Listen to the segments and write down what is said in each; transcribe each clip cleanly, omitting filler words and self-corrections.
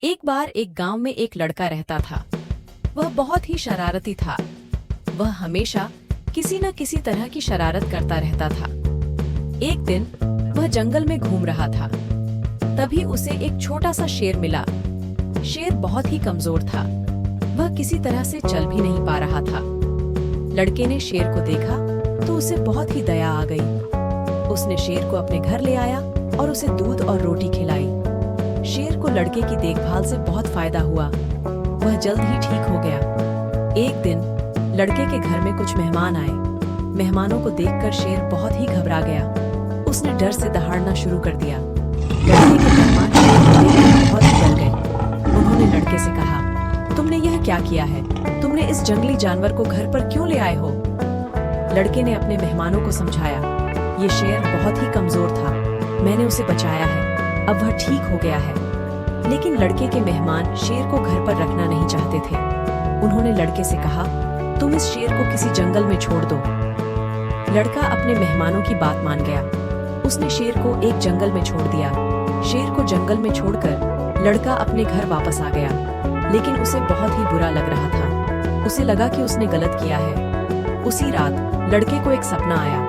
एक बार एक गांव में एक लड़का रहता था। वह बहुत ही शरारती था। वह हमेशा किसी न किसी तरह की शरारत करता रहता था। एक दिन वह जंगल में घूम रहा था। तभी उसे एक छोटा सा शेर मिला। शेर बहुत ही कमजोर था। वह किसी तरह से चल भी नहीं पा रहा था। लड़के ने शेर को देखा तो उसे बहुत ही दया आ गई। उसने शेर को अपने घर ले आया और उसे दूध और रोटी खिलाई। शेर को लड़के की देखभाल से बहुत फायदा हुआ। वह जल्द ही ठीक हो गया। एक दिन लड़के के घर में कुछ मेहमान आए। मेहमानों को देखकर शेर बहुत ही घबरा गया। उसने डर से दहाड़ना शुरू कर दिया। लड़के के मेहमान शेर को देखकर बहुत ही डर गए। उन्होंने लड़के से कहा, तुमने यह क्या किया है? तुमने इस जंगली जानवर को घर पर क्यों ले आए हो? लड़के ने अपने मेहमानों को समझाया, ये शेर बहुत ही कमजोर था। मैंने उसे बचाया है। अब वह ठीक हो गया है। लेकिन लड़के के मेहमान शेर को घर पर रखना नहीं चाहते थे। उन्होंने लड़के से कहा, तुम इस शेर को किसी जंगल में छोड़ दो। लड़का अपने मेहमानों की बात मान गया। उसने शेर को एक जंगल में छोड़ दिया। शेर को जंगल में छोड़कर लड़का अपने घर वापस आ गया। लेकिन उसे बहुत ही बुरा लग रहा था। उसे लगा कि उसने गलत किया है। उसी रात लड़के को एक सपना आया।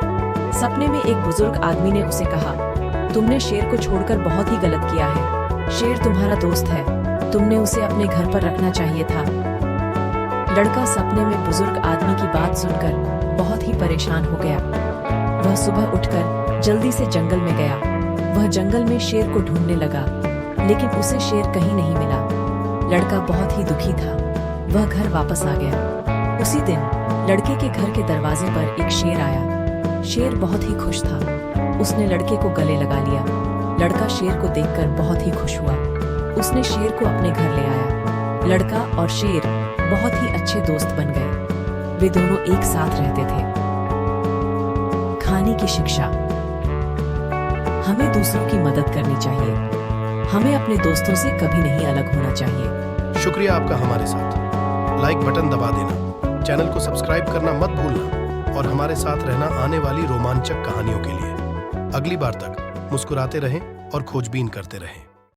सपने में एक बुजुर्ग आदमी ने उसे कहा, तुमने शेर को छोड़कर बहुत ही गलत किया है। शेर तुम्हारा दोस्त है। तुमने उसे अपने घर पर रखना चाहिए था। लड़का सपने में बुजुर्ग आदमी की बात सुनकर बहुत ही परेशान हो गया। वह सुबह उठकर जल्दी से जंगल में गया। वह जंगल में शेर को ढूंढने लगा, लेकिन उसे शेर कहीं नहीं मिला। लड़का बहुत ही दुखी था। वह घर वापस आ गया। उसी दिन लड़के के घर के दरवाजे पर एक शेर आया। शेर बहुत ही खुश था। उसने लड़के को गले लगा लिया। लड़का शेर को देखकर बहुत ही खुश हुआ। उसने शेर को अपने घर ले आया। लड़का और शेर बहुत ही अच्छे दोस्त बन गए। वे दोनों एक साथ रहते थे। खाने की शिक्षा। हमें दूसरों की मदद करनी चाहिए। हमें अपने दोस्तों से कभी नहीं अलग होना चाहिए। शुक्रिया आपका हमारे साथ। लाइक बटन दबा देना, चैनल को सब्सक्राइब करना मत भूलना और हमारे साथ रहना आने वाली रोमांचक कहानियों के लिए। अगली बार तक मुस्कुराते रहें और खोजबीन करते रहें।